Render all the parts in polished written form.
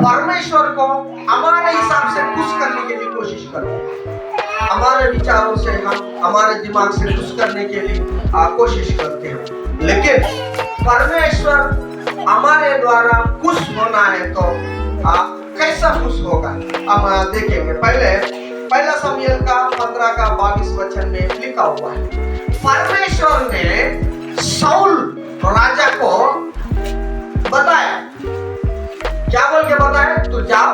परमेश्वर को हमारे हिसाब से खुश करने के लिए कोशिश करते हैं, हमारे विचारों से, हम हमारे दिमाग से खुश करने के लिए कोशिश करते हैं। लेकिन परमेश्वर हमारे द्वारा खुश होना है तो कैसा खुश होगा हम देखेंगे। पहला शमूएल का 15 का 22 वचन में लिखा हुआ है, परमेश्वर ने शाऊल राजा को बताया, क्या बोल के बताया, तो जाओ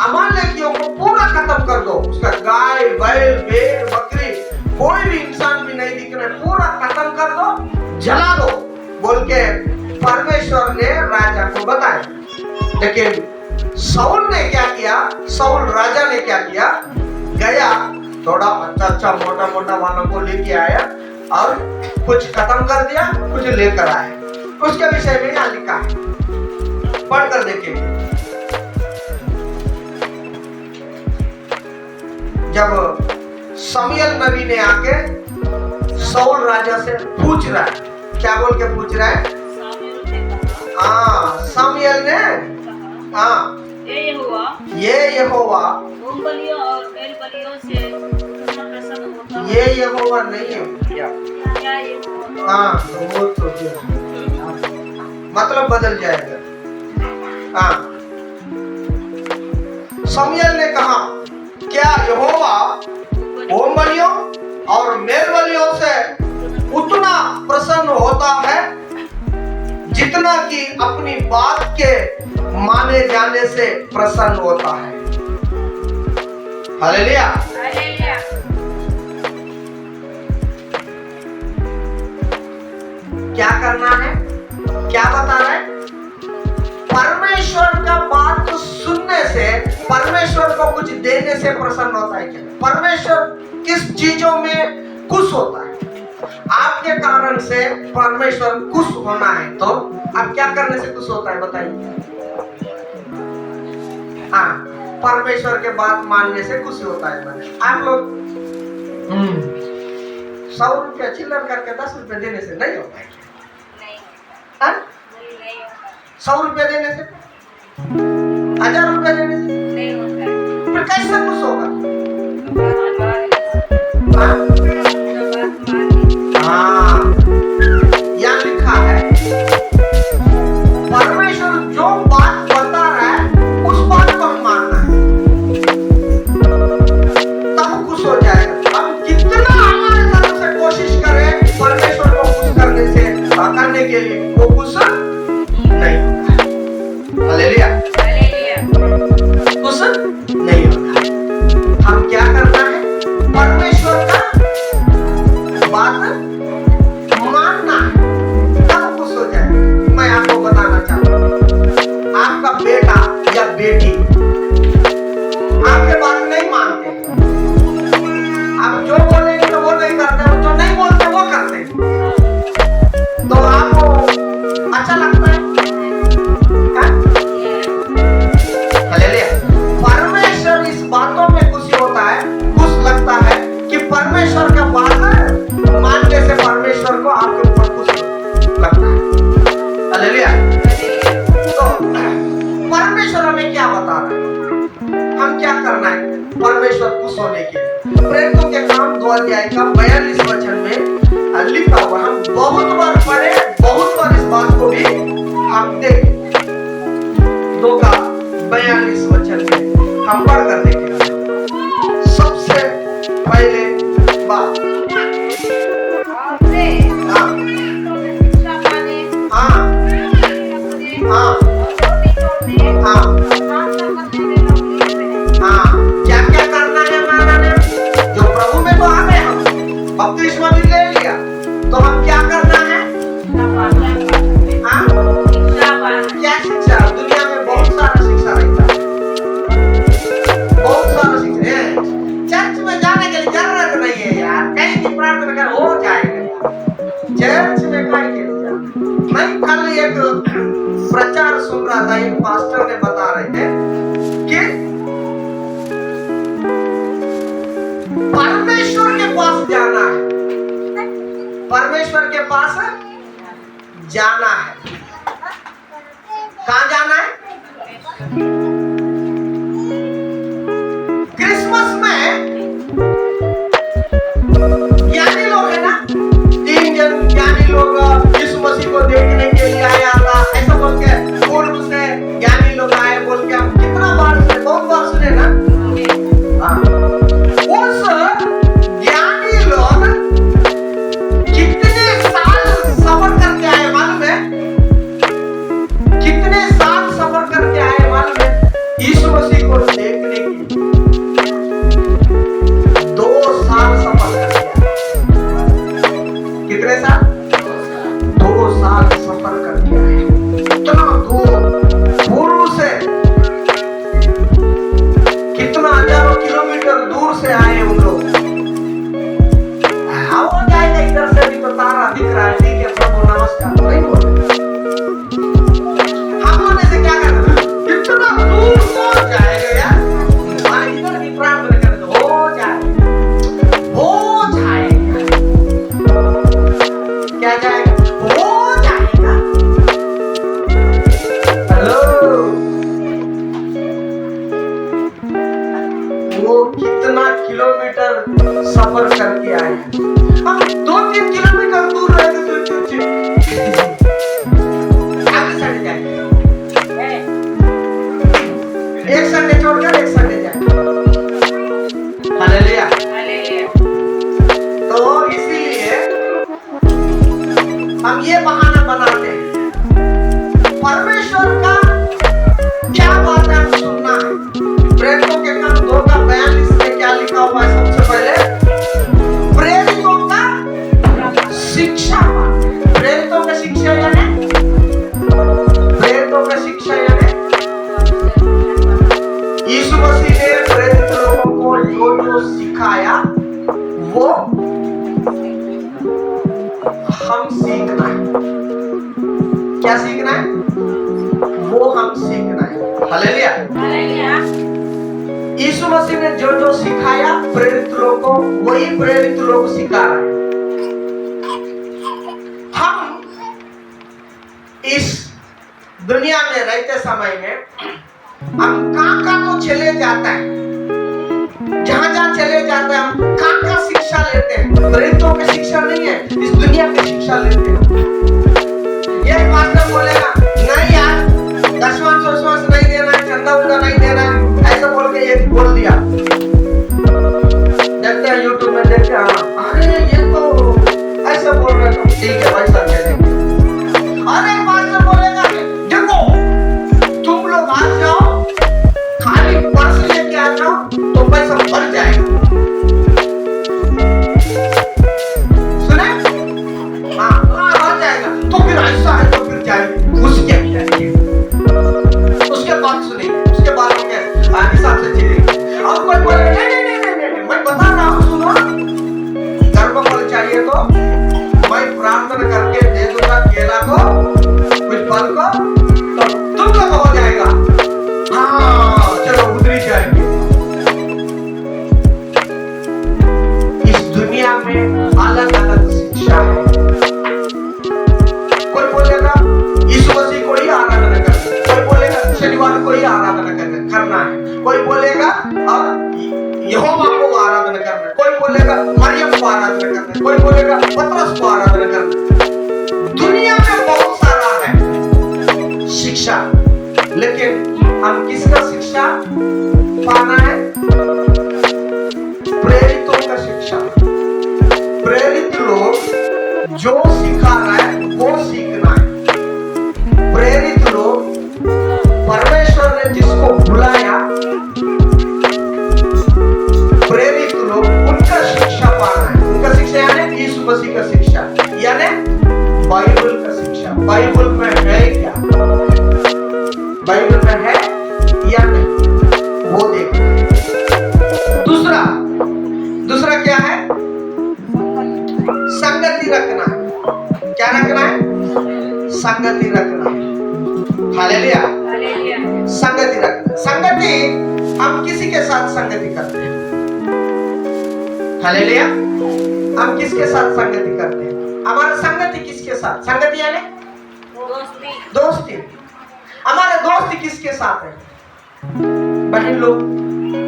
अमालेकियों को पूरा खत्म कर दो, उसका गाय बैल भेड़ बकरी कोई भी इंसान भी नहीं दिख रहा, पूरा खत्म कर दो, जला दो बोल के परमेश्वर ने राजा को बताया। लेकिन शाऊल ने क्या किया, शाऊल राजा ने क्या किया, गया थोड़ा अच्छा मोटा मोटा वालों को लेके आया और कुछ खत्म कर दिया, कुछ लेकर आया। उसके विषय में यहाँ लिखा है, पढ़कर देखेंगे। जब शमूएल नबी ने आके शाऊल राजा से पूछ रहा है, क्या बोल के पूछ रहा है, शमूएल ने ये यहोवा होम बलियों और मेल बलियों से प्रसन्न होता है। ये यहोवा नहीं है क्या, वो तो मतलब बदल जाएगा। शमूएल ने कहा, क्या यहोवा होम बलियों और मेल बलियों से उतना प्रसन्न होता है जितना कि अपनी बात के माने जाने से प्रसन्न होता है। हालेलुया। क्या करना है, क्या बता रहा है, परमेश्वर का बात सुनने से, परमेश्वर को कुछ देने से प्रसन्न होता है क्या? परमेश्वर किस चीजों में खुश होता है? आपके कारण से परमेश्वर खुश होना है तो आप क्या करने से खुश होता है बताइए। परमेश्वर के बात मानने से खुश होता है। आप लोग 100 रुपया चिल्लर करके 10 रुपये देने से नहीं होता है। 100 रुपया देने से, 1000 रुपया देने से नहीं होता है। फिर कैसे खुश होगा? यहाँ लिखा है, परमेश्वर जो बात बता रहा है उस बात को हम मानना है, तब खुश हो जाएगा। हम कितना हमारे तरफ से कोशिश करें परमेश्वर को खुश करने के लिए, वो खुश नहीं होता। हालेलुया, खुश नहीं होता। हम क्या करना है, परमेश्वर का बात मानना है, तब खुश हो जाए। मैं आपको बताना चाहता हूँ, आपका बेटा या बेटी आपके बात नहीं मानते, आप जो बोलेंगे तो वो नहीं करते, जो नहीं बोलते वो करते, तो आपको अच्छा लगता है? हालेलुया। परमेश्वर इस बातों में खुशी होता है, खुश लगता है कि परमेश्वर का बात मानने से परमेश्वर को आपके ऊपर खुश लगता है। हालेलुया। तो परमेश्वर हमें क्या बता रहा है, हम क्या करना है परमेश्वर खुश होने के लिए? प्रेरितों के काम 2 अध्याय का 42 वचन में लिखा हुआ, हम बहुत बार पढ़े, बहुत बार इस बात को भी हम देखें। 2 का 42 वचन में हम पढ़ कर देखेंगे। सबसे पहले बात, क्या क्या करना है हमारा ने, जो प्रभु में तो आ गए, हम बपतिस्मा भी ले लिया, तो हम क्या करना है, क्या शिक्षा? दुनिया में बहुत सारा शिक्षा रहता है, बहुत सारा शिक्षा है। चर्च में जाने के लिए जरूरत नहीं है यार, कहीं भी प्रार्थना कर हो जाएगा। चर्च में कहीं के लिए मैं कल एक प्रचार सुन रहा था, एक पास्टर ने बता रहे थे कि परमेश्वर के पास जाना है, परमेश्वर के पास जाना है। कहाँ जाना है? छोड़कर एक संडे जाए। हालेलुया। हालेलुया। तो इसीलिए हम ये बहाना बनाते हैं। परमेश्वर का क्या बात है हमें सुनना है। प्रेरितों के काम 2:42 में क्या लिखा हुआ है? सबसे पहले प्रेरितों का शिक्षा। प्रेरितों का शिक्षा यानी प्रेरितों का शिक्षा यानी यीशु मसीह ने प्रेरित लोगों को जो जो सिखाया वो हम सीखना है। क्या सीखना है? वो हम सीखना है। हालेलुया। हालेलुया। यीशु मसीह ने जो जो सिखाया प्रेरित लोगों को, वही प्रेरित लोग सिखा रहे हैं। हम इस दुनिया में रहते समय में हम कहाँ तो चले जाता है, जहां जहां चले जाते हैं हम कहाँ शिक्षा लेते हैं। प्रेरितों की शिक्षा नहीं है, इस दुनिया की शिक्षा लेते हैं। ये पास्टर बोलेगा नहीं यार, दशवांश नहीं देना है, चंदा उंदा नहीं देना है, ऐसा बोल के ये बोल दिया। देखते हैं यूट्यूब में, देखते हैं अरे ये तो ऐसा बोल रहे हैं, ठीक है भाई सब दे देंगे। अरे पास्टर बोलेगा देखो तुम लोग आ जाओ, खाली पर्स लेके आ जाओ तो पैसा बढ़ जाएगा। सुने? हाँ बढ़ जाएगा। तो फिर ऐसा है तो फिर जाएगी, उसके बात सुनिए, उसके बाद हिसाब से चलिए। अब कोई बोले नहीं, मैं बता रहा हूँ सुनो, गर्भफल चाहिए तो मैं प्रार्थना करके दे दूंगा केला को, कुछ फल को, तो तुम लोग हो जाएगा। हाँ चलो उतरी जाएगी। इस दुनिया में अलग अलग शिक्षा है। कोई बोलेगा यीशु मसीह को ही आराधना करना, कोई बोलेगा शनिवार को ही आराधना करना है, कोई बोलेगा यहोवा को आराधना करना, कोई बोलेगा मरियम को आराधना करना, कोई बोलेगा पतरस को आराधना करना। दुनिया में बहुत सारा है शिक्षा, लेकिन हम किसका शिक्षा पाना है? प्रेरितों का शिक्षा। प्रेरित लोग जो सिखा रहा है वो सीखना है। प्रेरित लोग परमेश्वर ने जिसको बुलाया, प्रेरित लोग उनका शिक्षा पाना है। उनका शिक्षा यानी यीशु मसीह का शिक्षा, यानी बाइबल का शिक्षा। बाइबल में है क्या, बाइबल में है या नहीं, वो देखना है। दूसरा क्या है? संगति रखना है। क्या रखना है? संगति रखना है। हालेलुया। हालेलुया। संगति रखना। संगति हम किसी के साथ संगति करते हैं। हालेलुया। हम किसके साथ संगति करते हैं? हमारा संगति किसके साथ? संगति यानी दोस्ती। हमारे दोस्ती किसके साथ है? बहन लोग,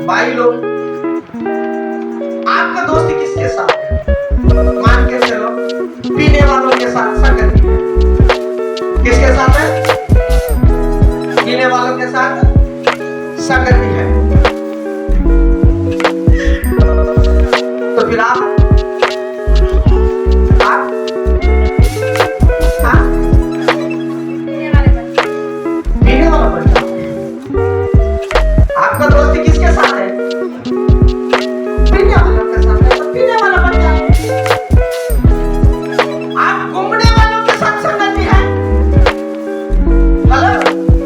भाई लोग, आपका दोस्ती किसके साथ है? मान के चलो पीने वालों के साथ संगति है। किसके साथ है? पीने वालों के साथ संगति है। तो फिर आप पीने वाला बन जाओगे। आपका दोस्ती किसके साथ है? पीने वालों के साथ है, तो पीने वाला बन जाओगे। आप घूमने वालों के साथ संगति है। हेलो,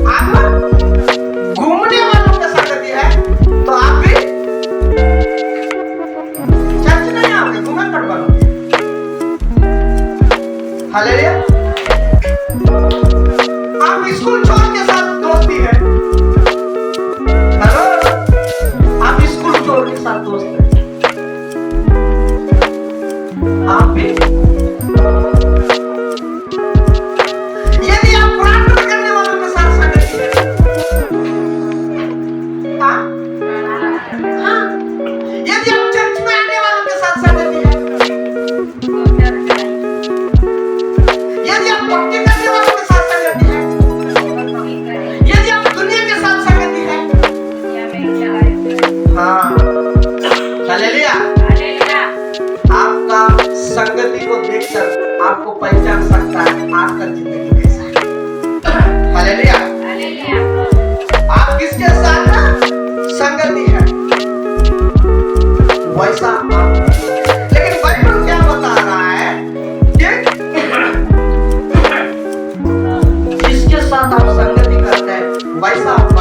आप घूमने वालों के संगति है।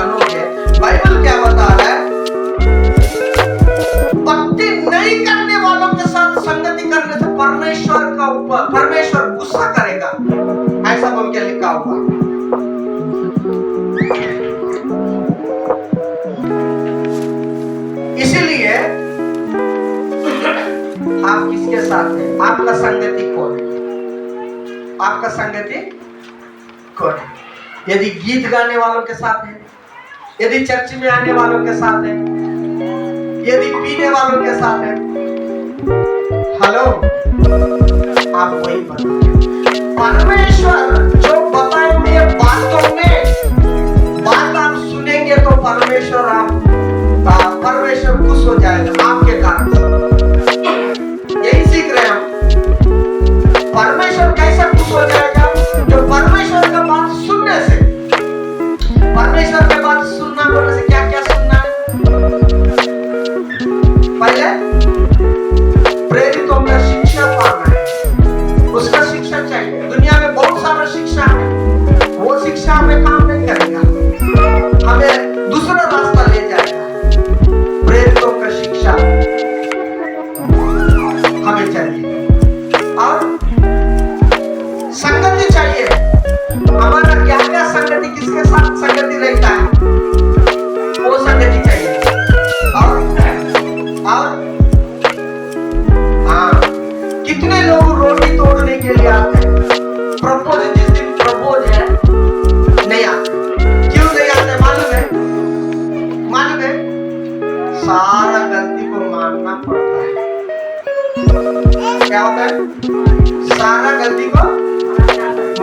बनोगे। बाइबल क्या बता रहा है? भक्ति नहीं करने वालों के साथ संगति करने से परमेश्वर गुस्सा करेगा, ऐसा बोल के लिखा हुआ। इसीलिए आप किसके साथ हैं? आपका संगति कौन है? आपका संगति कौन है? यदि गीत गाने वालों के साथ है, यदि चर्च में आने वालों के साथ है, यदि पीने वालों के साथ है, हेलो, आप वही बताइए। परमेश्वर जो बताएंगे बातों में, बात आप सुनेंगे तो परमेश्वर खुश हो जाएगा आपके कारण से। यही सीख रहे हैं हम। परमेश्वर कैसे खुश हो जाएगा? जो परमेश्वर का बात सुनने से, परमेश्वर की बात सुनना बोलने से क्या क्या सुनना है? पहले प्रेरितों का शिक्षा पाना है, उसका शिक्षा चाहिए। दुनिया में बहुत सारा शिक्षा है, वो शिक्षा हमें काम नहीं करेगा, हमें दूसरा रास्ता ले जाएगा। प्रेरितों का शिक्षा हमें चाहिए और संगति चाहिए। हमारा क्या क्या संगति, किसके साथ संगति रहता है, वो संगति चाहिए। और हाँ, कितने लोग रोटी तोड़ने के लिए आते हैं? प्रपोज, जिस दिन प्रपोज है नहीं आते। क्यों नहीं आते मालूम है? मालूम है? सारा गलती को मानना पड़ता है। क्या होता है? सारा गलती को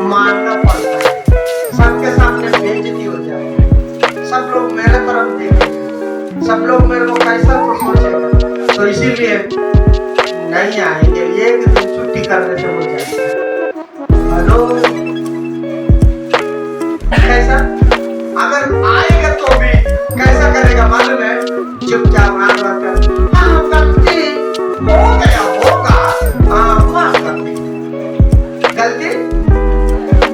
मानना पड़ता है। सबके सामने बेइज्जती हो जाती है। सब लोग मेरे तरफ देखेंगे, सब लोग मेरे को कैसा तो सोचेगा, तो इसीलिए नहीं आएंगे। एक दिन छुट्टी करने से हो जाएगा। हेलो, कैसा? अगर आएगा तो भी कैसा करेगा मालूम है? चुपचाप हाँ गलती हो गया होगा, हाँ माफ कर दे। गलती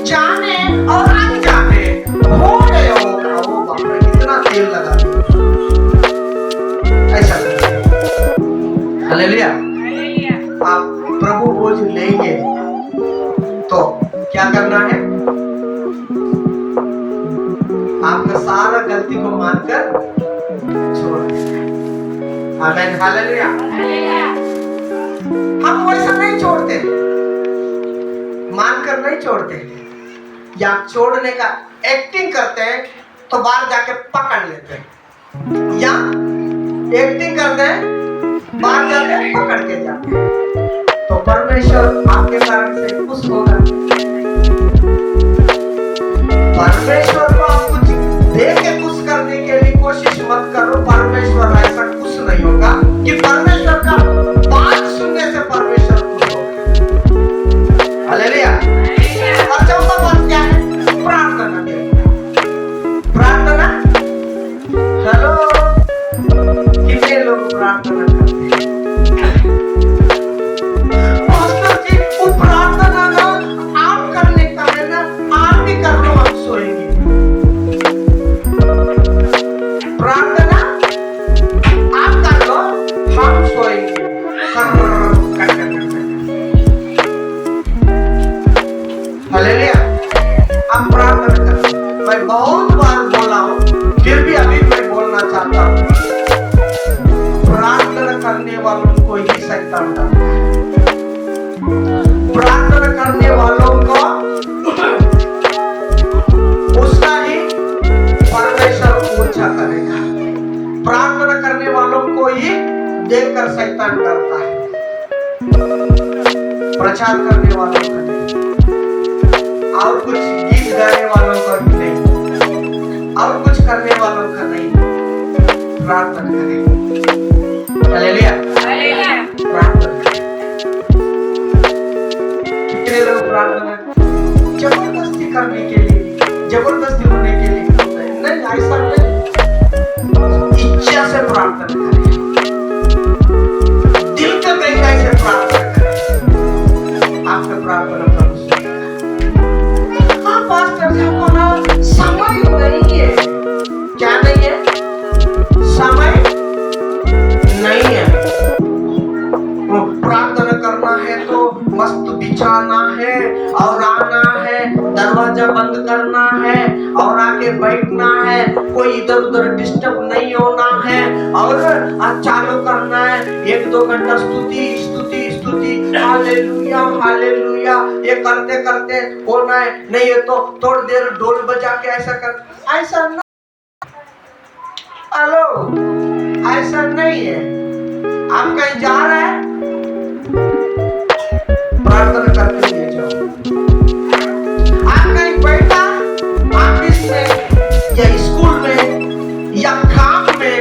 जाने और अनजाने हो गया होगा, वो बाप रे कितना तेल लगा दिया। ऐसा हालेलुया। आप प्रभु बोझ लेंगे तो क्या करना है? आपका सारा गलती को मानकर छोड़ देना। आमीन, हालेलुया। हम वैसा नहीं छोड़ते, मानकर नहीं छोड़ते, या छोड़ने का एक्टिंग करते हैं तो बाहर जाके पकड़ लेते हैं, या एक्टिंग करते हैं बाहर जाके पकड़ के जाते हैं। तो परमेश्वर आपके कारण से खुश होगा। परमेश्वर को आप कुछ दे के खुश करने के लिए कोशिश मत करो। परमेश्वर ऐसा खुश नहीं होगा कि परमेश्वर का बात सुनने से परमेश्वर खुश होगा। हालेलुया। और चौथा बात क्या है? प्रार्थना। प्रार्थना, हेलो, कितने लोग प्रार्थना करते हैं? पास्टर जी, वो प्रार्थना ना आप करने का है ना, आप भी कर लो, हम सोएंगे। प्रार्थना आप कर लो, हम सोएंगे। हालेलुया। आप प्रार्थना करो। मैं बहुत बार बोला हूँ, फिर भी अभी मैं बोलना चाहता हूँ। प्रार्थना करने वालों को ही शैतान डालता है। प्रार्थना करने वालों को उसका ही परमेश्वर ऊंचा करेगा। प्रार्थना करने वालों को ही देखकर शैतान डरता है। प्रचार करने वालों का नहीं, और कुछ गीत गाने वालों का भी नहीं, और कुछ करने वालों का नहीं। प्रार्थना करें। हालेलुया। प्रार्थना। कितने लोग प्रार्थना जबरदस्ती करने के लिए, जबरदस्ती होने के लिए होता है? नहीं, ऐसा नहीं। इच्छा से प्रार्थना करें, दिल के गहराई से प्रार्थना करें, आपका प्रार्थना प्रभु सुनेगा। हाँ पास्टर जी, हमको ना समय नहीं है। है, कोई इधर उधर डिस्टर्ब नहीं होना है और चालू करना है 1-2 घंटा स्तुति स्तुति स्तुति हालेलुया हालेलुया ये करते करते होना है। नहीं है तो थोड़ी देर ढोल बजा के ऐसा नहीं। हेलो, ऐसा नहीं है। आप कहीं जा रहे हैं, प्रार्थना करते हुए जाओ। आप कहीं बैठा ऑफिस में या स्कूल में या काम में,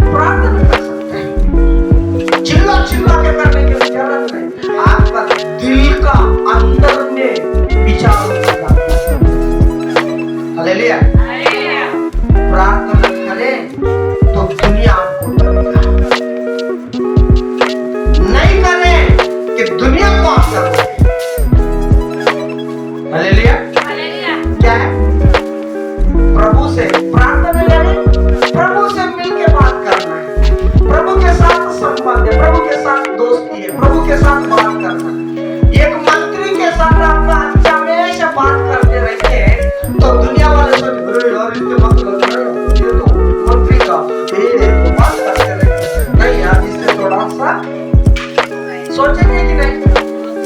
प्रार्थना कर सकते हैं। चिल्ला चिल्ला के करने की जरूरत नहीं। आपका दिल का अंदर में विचार होगा। हालेलुया। प्रार्थना करें तो दुनिया आपको करेगा, नहीं करें कि दुनिया को आप करोगे। हालेलुया। क्या है? प्रभु से प्रार्थना करें, प्रभु से मिलके बात करना है, प्रभु के साथ संबंध है, प्रभु के साथ दोस्ती है, प्रभु के साथ बात करना है। एक मंत्री के साथ आपका हमेशा बात करते रहेंगे तो दुनिया वाले सोचेंगे यार इसके मतलब ये तो मंत्री का ये बात करते रहेंगे। नहीं यार, इससे थोड़ा सा सोचेंगे कि नहीं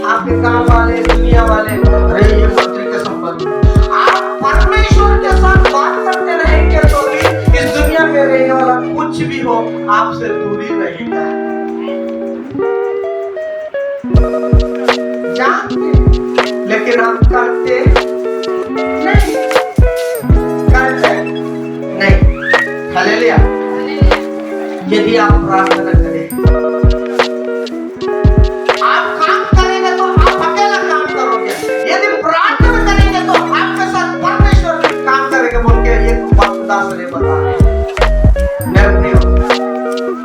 आपके काम वाले दुनिया वाले अरे ये मंत्री के संबंध में। आप परमेश्वर के साथ बात करते रहेंगे तो भी इस दुनिया में रहने वाला कुछ भी हो आपसे दूरी रहेगा। जानते लेकिन आप करते नहीं, करते नहीं। हालेलुया। यदि आप प्रार्थना करें, आप काम करेंगे तो आप अकेला काम करोगे। यदि प्रार्थना करेंगे तो आपके साथ परमेश्वर भी काम करेगा। बोल के एक भक्तदास ने बताया, मैं अपने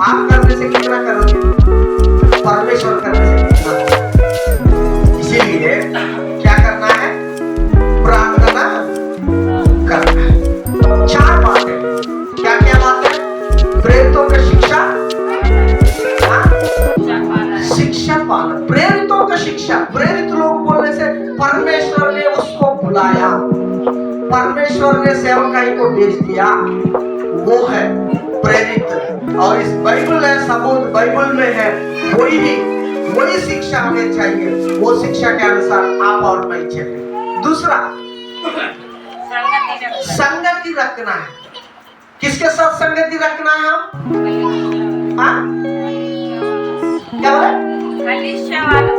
आप करने से कितना करोगे, परमेश्वर करने से कितना करोगे। इसीलिए क्या करना है, प्रार्थना करना है। 4 बातें, क्या क्या बातें? प्रेरितों की शिक्षा, शिक्षा पालन, प्रेरितों का शिक्षा। प्रेरित लोग बोलने से परमेश्वर ने उसको बुलाया, परमेश्वर ने सेवकाई को भेज दिया, वो है प्रेरित। और इस बाइबल है, सबूत बाइबल में है, वही शिक्षा हमें चाहिए। वो शिक्षा के अनुसार आप और मैं चले। दूसरा, संगति रखना है। किसके साथ संगति रखना है हम? हाँ? क्या बोले? कलीसिया वाले।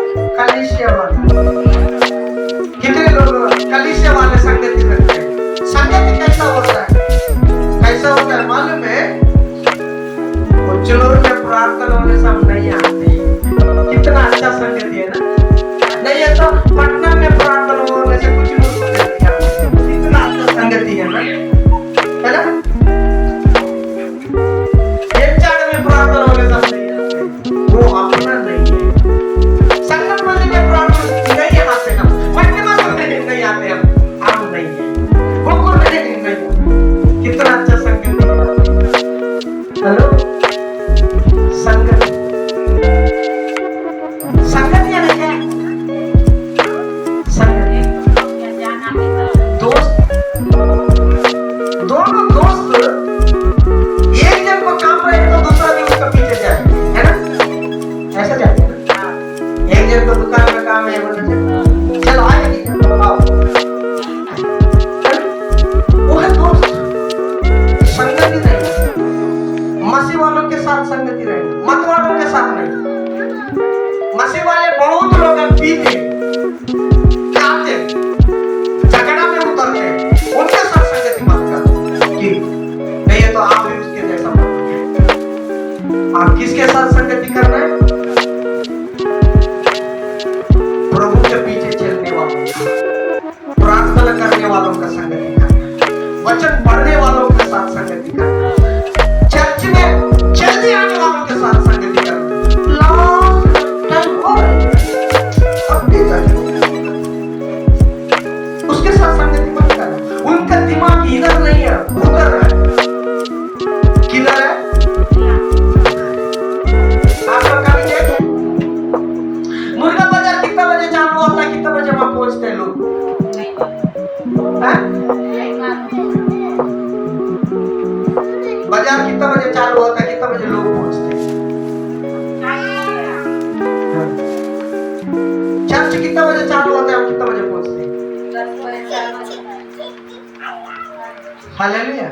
कितने लोग कलीसिया वाले संगति रखते हैं? संगति कैसा होता है? कैसा होता है मालूम है? कुछ लोग में प्रार्थना होने से हम नहीं आते। कितना अच्छा संगति है ना? नहीं है तो पटना में प्रार्थना होने से कुछ लोग कितना अच्छा संगति है ना, है ना? में प्रार्थना होने से हम नहीं आते, वो अपना नहीं है। संगत वाले में प्रार्थना नहीं आते हम, पटना में नहीं आते हम नहीं है, बिल्कुल नहीं। कितना अच्छा संगति है। हेलो, संगत यानी क्या? संगत दोस्त, दोनों दोस्त एक जन को काम रहे तो दूसरा भी उसका पीछे जाए, है ना? ऐसा जाते हैं ना? एक जन को दुकान में काम है, बोलते चलो आएगी, आओ, वो है दोस्त। संगति नहीं, मसीह वालों के साथ संगति रहेगी, मत वालों के साथ नहीं। मसीह वाले बहुत लोग पीते खाते झगड़ा में उतरते, उनके साथ संगति मत करो कि नहीं है तो आप भी उसके जैसा बनोगे। आप किसके साथ संगति कर रहे हैं? प्रभु के पीछे चलने वालों का, प्रार्थना करने वालों का संगति करना, वचन पढ़ने वालों के साथ संगति करना, चर्च में जल्दी आने वालों के साथ संगति करना। उसके साथ संगति मत करना। उनका दिमाग इधर नहीं है, उधर है। किधर है? आपका कभी देखे मुर्गा बाजार कितना बजे चालू होता है, कितना बजे वहां पहुंचते हैं लोग? बाजार कितना बजे चालू होता है, कितना बजे लोग पहुंचते हैं? चर्च कितना बजे चालू होता है, हम कितना बजे पहुंचते हैं? Hallelujah,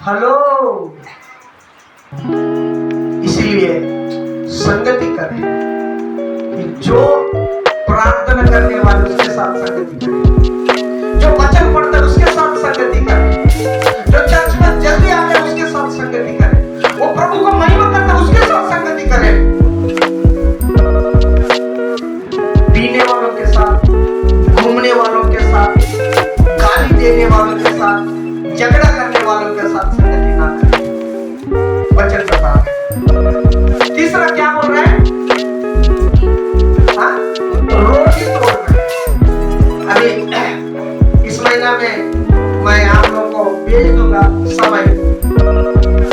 hello. इसलिए संगति करें कि जो प्रार्थना करने वाले उसके साथ संगति करें, जो वचन पढ़ते उसके साथ संगति करें, जो चर्च में जल्दी आते हैं उसके साथ संगति करें, वो प्रभु को महिमा करते हैं उसके साथ संगति करें। पीने वालों के साथ, घूमने वालों के साथ, गाली देने वालों के साथ, झगड़ा करने वालों के साथ संगति ना करें। वचन बता रहा है। तीसरा क्या बोल रहा है? हाँ, रोटी तोड़ना। अभी इस महीना में मैं आप लोगों को भेज दूंगा समय,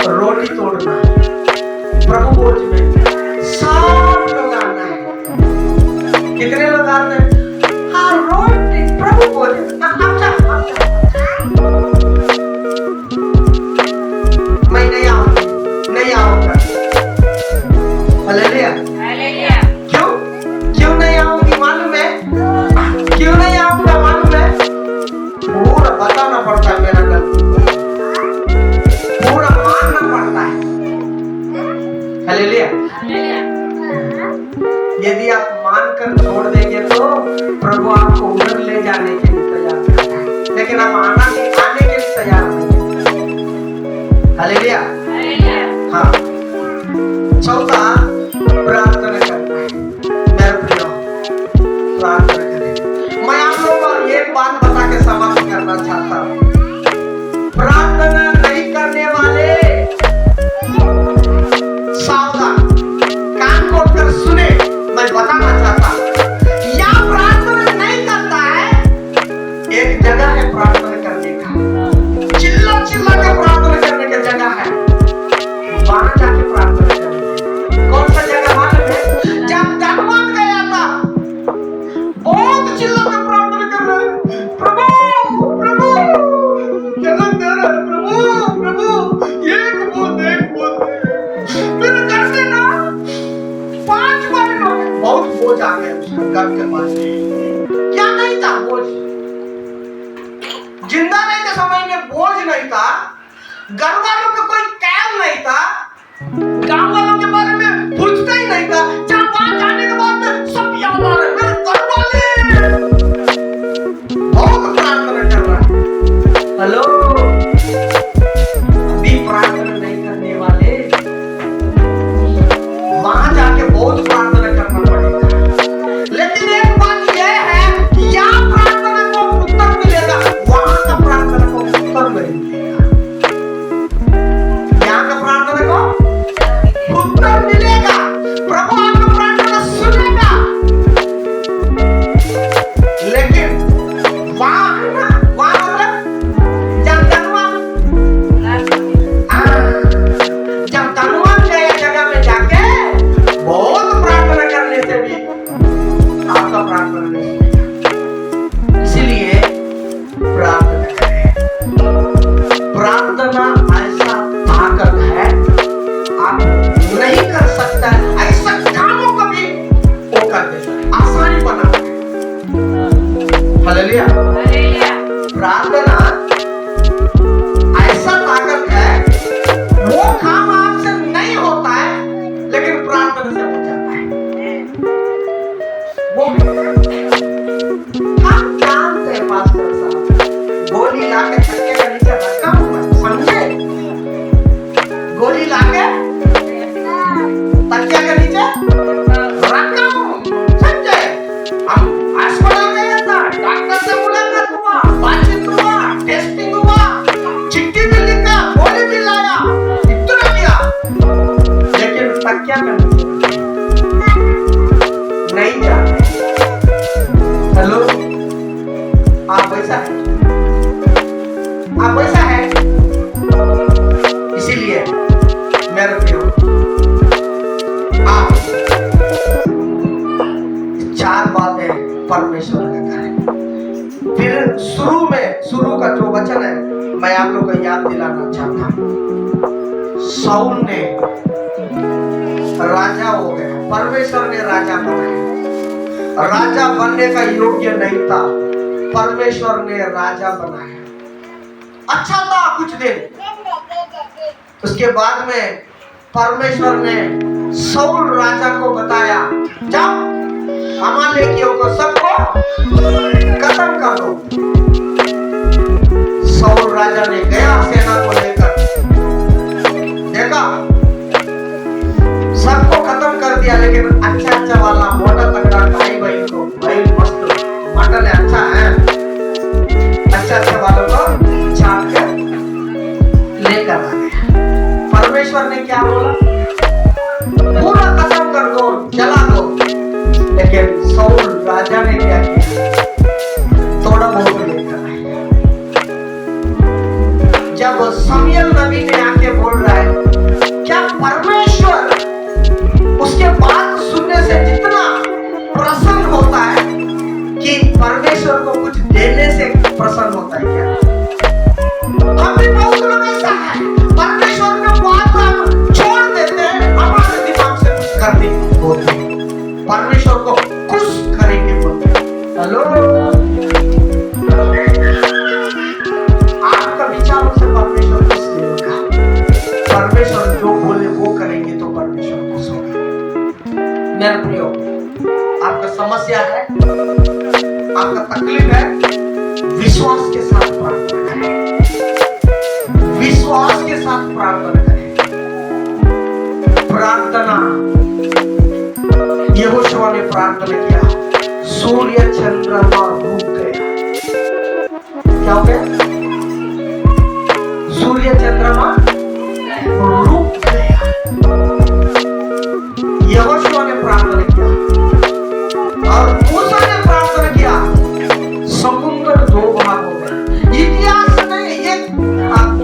रोटी तोड़ना। प्रभु भोज में सब लोग आना है। कितने लोग आते हैं? हाँ, रोटी प्रभु भोज। मैं नहीं आऊंगा। हालेलुया। क्यों क्यों नहीं आऊंगी मालूम है? क्यों नहीं आऊंगा मालूम है? पूरा बताना पड़ता है, मेरा गलती पूरा मानना पड़ता है। हालेलुया। यदि आप मानकर छोड़ देंगे तो प्रभु आपको उधर ले जाने के लिए तैयार है, लेकिन आप आने के लिए तैयार नहीं। हालेलुया। हाँ, चौथा प्रार्थना करना है। मेरे प्रियो, प्रार्थना करें। मैं आप लोगों को एक बात बता के समाप्त करना चाहता हूँ। प्रार्थना नहीं करने वाले सावधान, कान खोलकर सुने। मैं बताना चाहता हूँ, या प्रार्थना नहीं करता है, एक जगह है प्रार्थना करने का, चिल्ला चिल्ला के प्रार्थना करने की जगह है, वहां जाके प्रार्थना करें। कौन सा जगह मालूम है? जब धनवान गया था, बहुत चिल्ला के प्रार्थना कर रहे हैं, प्रभु प्रभु जलन दे रहा है, प्रभु प्रभु एक बूंद मेरे घर से ना 5 बार लोग, बहुत बोझ आ गया उसका घर के पास। क्या नहीं था बोझ? जिंदा नहीं थे समय में, बोझ नहीं था, घर वालों का कोई कैल नहीं था, गांव वालों के बारे में पूछता ही नहीं था। जब वहां जाने के बाद में सब याद आ रहे, मेरे घर वाले बहुत प्रार्थना कर रहा है। हेलो, अभी प्रार्थना नहीं करने वाले वहां जाके बहुत प्रार्थना करना पड़ेगा। लेकिन एक बात यह है, यहाँ प्रार्थना को उत्तर मिलेगा, वहां का प्रार्थना को उत्तर नहीं मिलेगा। यहाँ का प्रार्थना को उत्तर मिलेगा, प्रभु आपका प्रार्थना सुनेगा। लेकिन वहां है ना, वहां मतलब जब धनवान गए जगह में जाके बहुत प्रार्थना करने से भी आपका प्रार्थना नहीं सुनेगा। इसीलिए प्रार्थना करें। प्रार्थना ऐसा ताकत है, आप नहीं कर सकता है, ऐसा कामों को भी वो कर देता है, आसानी बनाता है। हालेलुया। प्रार्थना ऐसा ताकत है, वो काम आपसे नहीं होता है, लेकिन प्रार्थना से हो जाता है। वो हम जानते हैं पास्टर साहब, गोली लाके छक्के के नीचे रखा हुआ है, समझे? गोली लाके तकिया के नीचे रखा हूं, समझे? हम अस्पताल गए था, डॉक्टर से मुलाकात हुआ, बातचीत हुआ, टेस्टिंग हुआ, चिट्ठी भी लिखा, गोली भी लाया, इतना किया, लेकिन तकिया के नीचे नहीं जाते। हेलो, आप वैसा है, आप वैसा है। इसीलिए मेरे प्रियो, आप 4 बातें परमेश्वर का करें। फिर शुरू का जो वचन है, मैं आप लोग को याद दिलाना चाहता हूँ। शाऊल ने राजा हो गया, परमेश्वर ने राजा बनाया। राजा बनने का योग्य नहीं था, परमेश्वर ने राजा बनाया। अच्छा था कुछ दिन, उसके बाद में परमेश्वर ने शाऊल राजा को बताया, जाओ अमालेकियों को सबको खत्म कर दो। शाऊल राजा ने गया सेना को लेकर, देखा सबको खत्म कर दिया, लेकिन अच्छा वाला मोटा तगड़ा भाई बहन को, भाई मस्त मटन अच्छा है, अच्छा वालों को छाप कर लेकर आ गया। परमेश्वर ने क्या बोला, पूरा खत्म कर दो, जला दो। लेकिन शाऊल राजा ने क्या किया, थोड़ा बहुत लेकर आया। जब शमूएल नबी ने आके बोल रहा है, क्या परमेश्वर उसके बात सुनने से जितना प्रसन्न होता है कि परमेश्वर को कुछ देने से प्रसन्न होता है क्या? हम भी बहुत लोग ऐसा है, परमेश्वर का बात हम छोड़ देते हैं, हमारे दिमाग से कुछ करने होते हैं, परमेश्वर को खुश करेंगे बोलते हैं। हेलो, आपका विचारों से परमेश्वर खुश नहीं होगा। परमेश्वर जो बोले वो करेंगे तो परमेश्वर खुश होगा। मेरे प्रियो, आपका समस्या है, आपका तकलीफ है, विश्वास के साथ प्रार्थना करें, विश्वास के साथ प्रार्थना करें। प्रार्थना, यहोशुआ ने प्रार्थना किया, सूर्य चंद्रमा रुक गया। क्या हो गया? सूर्य चंद्रमा रुक गया। यहोशुआ ने प्रार्थना किया और मूसा ने प्रार्थना किया, समुद्र दो भाग हो गए। इतिहास नहीं, ये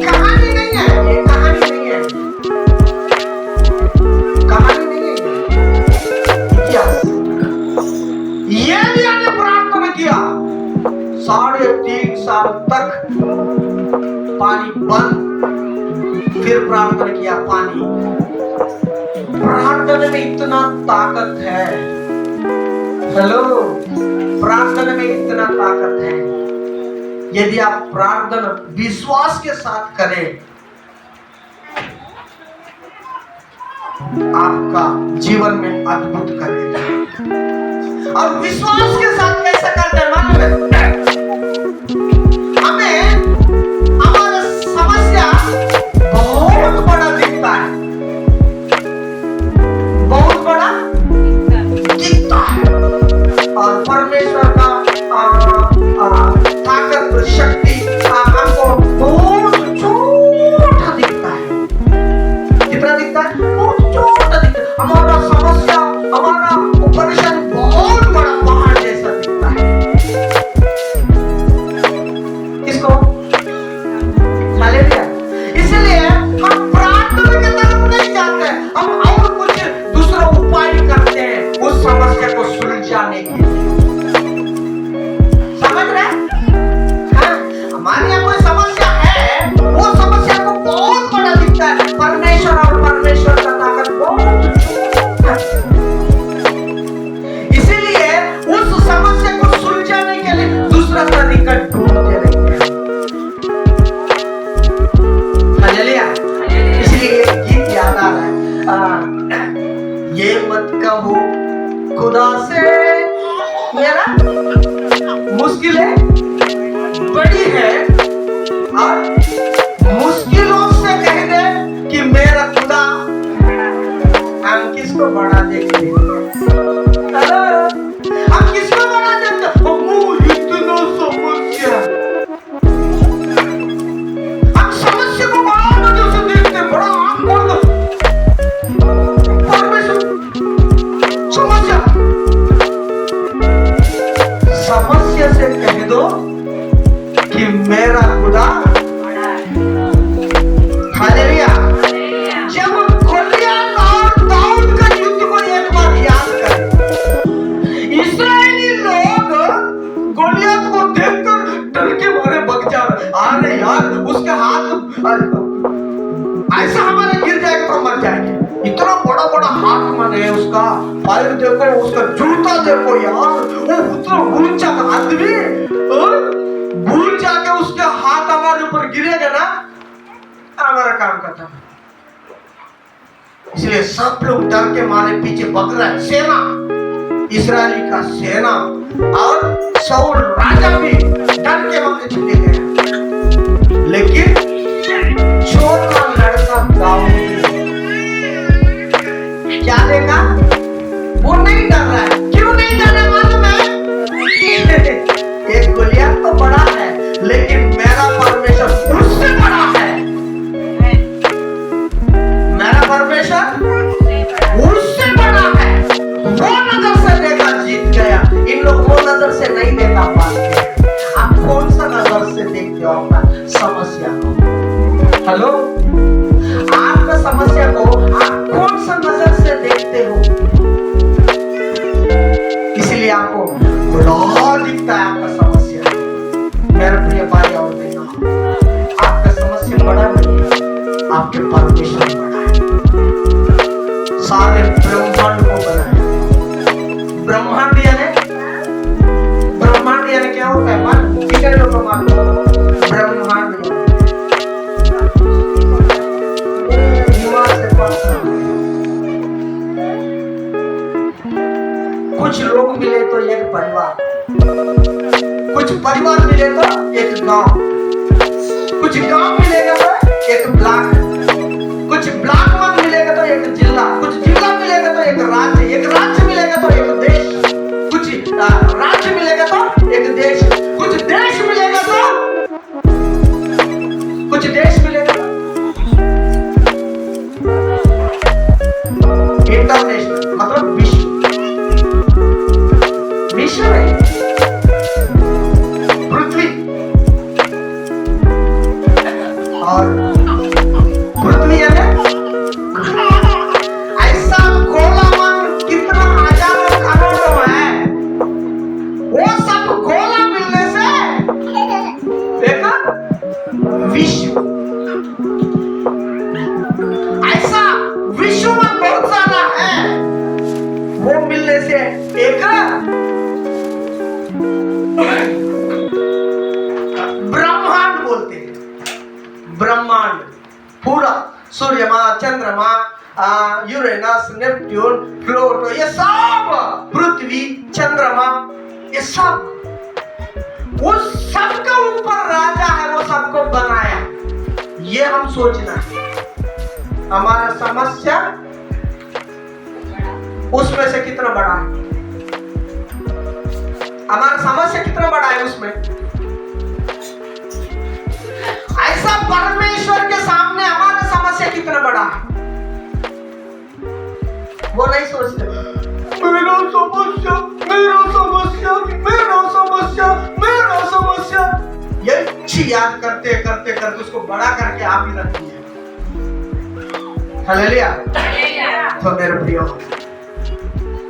कहानी नहीं है, ये कहानी नहीं है, कहानी नहीं है, इतिहास। एलिया ने प्रार्थना किया, 3.5 साल तक पानी बंद, फिर प्रार्थना किया, पानी। प्रार्थना में इतना ताकत है, हेलो, प्रार्थना में इतना ताकत है। यदि आप प्रार्थना विश्वास के साथ करें, आपका जीवन में अद्भुत करेगा। और विश्वास के साथ कैसे करते हैं मालूम है? हमें हमारा समस्या बहुत बड़ा दिखता है, बहुत बड़ा दिखता है, और परमेश्वर का ताकत शक्ति हमको बहुत छोटा दिखता है। कितना दिखता है? बहुत छोटा दिखता है। हमारा समस्या, हमारा परेशानी बहुत बड़ा पहाड़ जैसा दिखता है। किसको? हालेलुया। इसलिए हम प्रार्थना की तरफ नहीं जाते, हम और कुछ दूसरा उपाय करते हैं उस समस्या को सुलझाने के लिए। समझ रहे? हाँ, हमारे यहाँ कोई समस्या है, वो समस्या को बहुत बड़ा दिखता है, परमेश्वर और परमेश्वर का ताकत बहुत छोटा है। इसीलिए उस समस्या को सुलझाने के लिए दूसरा तरीका ढूंढते रहते हैं। हालेलुया। इसलिए एक गीत याद आ रहा है, ये मत कहो खुदा से मेरा मुश्किलें बड़ी है, और मुश्किलों से कह दे कि मेरा खुदा, हम किसको बड़ा देखते हैं? हम किसको बड़ा देखते हैं? इतना समस्या, हम समस्या को बड़ा नजर से देखते हैं, बड़ा आंख खोल दो। परमेश्वर समस्या से कह दो कि मेरा खुदा। हालेलुया। जब गोलियत और दाऊद का युद्ध को एक बार याद करें, इस्राएली लोग गोलियत को देखकर डर के मारे भाग जा रहे। अरे यार, उसके हाथ ऐसा हमारे गिर चट्टान है उसका पैर देखो, उसका जूता देखो यार, वो उतना ऊंचा आदमी भूल जाके उसके हाथ हमारे ऊपर गिरेगा ना, हमारा काम खत्म। इसलिए सब लोग डर के मारे पीछे भाग रहा है, सेना इस्राएली का सेना, और शाऊल राजा भी डर के मारे छुटे गए। लेकिन छोटा लड़का दाऊद क्या देखा? वो नहीं डर रहा है। क्यों नहीं डर रहा मालूम है? एक गोलियत तो बड़ा है, लेकिन मेरा परमेश्वर उससे बड़ा है। मेरा परमेश्वर उससे बड़ा है। वो नजर से देखा, जीत गया। इन लोग वो नजर से नहीं देखा पाते। आप कौन सा नजर से देखते हो अपना समस्या को? हेलो, आपका समस्या को आप कौन सा नजर से देखते हो? इसलिए आपको बड़ा दिखता है आपका समस्या। मेरे प्रिय भाई और बहनों, आपका समस्या बड़ा नहीं है, आपके परमेश्वर बड़ा है। सारे ब्रह्मांड को बनाया। ब्रह्मांड यानी क्या होता है? मान कितने लोग को मालूम? ब्रह्मांड कुछ लोग मिले तो एक परिवार, कुछ परिवार मिले तो एक गांव, कुछ गांव मिलेगा तो एक ब्लॉक, कुछ ब्लॉक मिलेगा तो एक जिला, कुछ जिला मिलेगा तो एक राज्य मिलेगा तो एक देश, कुछ राज्य मिलेगा तो एक देश, कुछ देश मिलेगा तो कुछ देश मिलेगा तो इंटरनेशनल, मतलब विश्व है, पृथ्वी। और पृथ्वी है ना, ऐसा गोला मन कितना हजारों करोड़ों है, वो सब गोला मिलने से देखा विश्व, ऐसा विश्व में बहुत सारा है, वो मिलने से एक ब्रह्मांड बोलते हैं। ब्रह्मांड पूरा सूर्यमा, चंद्रमा, यूरेनस, नेपट्यून, प्लूटो, ये सब, पृथ्वी, चंद्रमा, ये सब, वो सबका ऊपर राजा है, वो सबको बनाया। ये हम सोचना है। हमारा समस्या उसमें से कितना बड़ा है? हमारा समस्या कितना बड़ा है उसमें? ऐसा परमेश्वर के सामने हमारा समस्या कितना बड़ा है, वो नहीं सोचते। मेरा समस्या, मेरा समस्या, मेरा समस्या, मेरा समस्या, ये अच्छी याद करते करते करते उसको बड़ा करके आप ही रखती है। हालेलुया। तो मेरे प्रियो,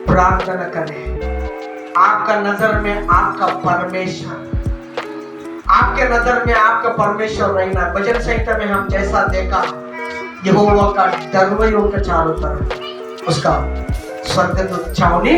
प्रार्थना करें। आपका नजर में आपका परमेश्वर, आपके नजर में आपका परमेश्वर रहना। भजन संहिता में हम जैसा देखा, यहोवा का दरबारों के चारों तरफ उसका स्वर्गदूत छावनी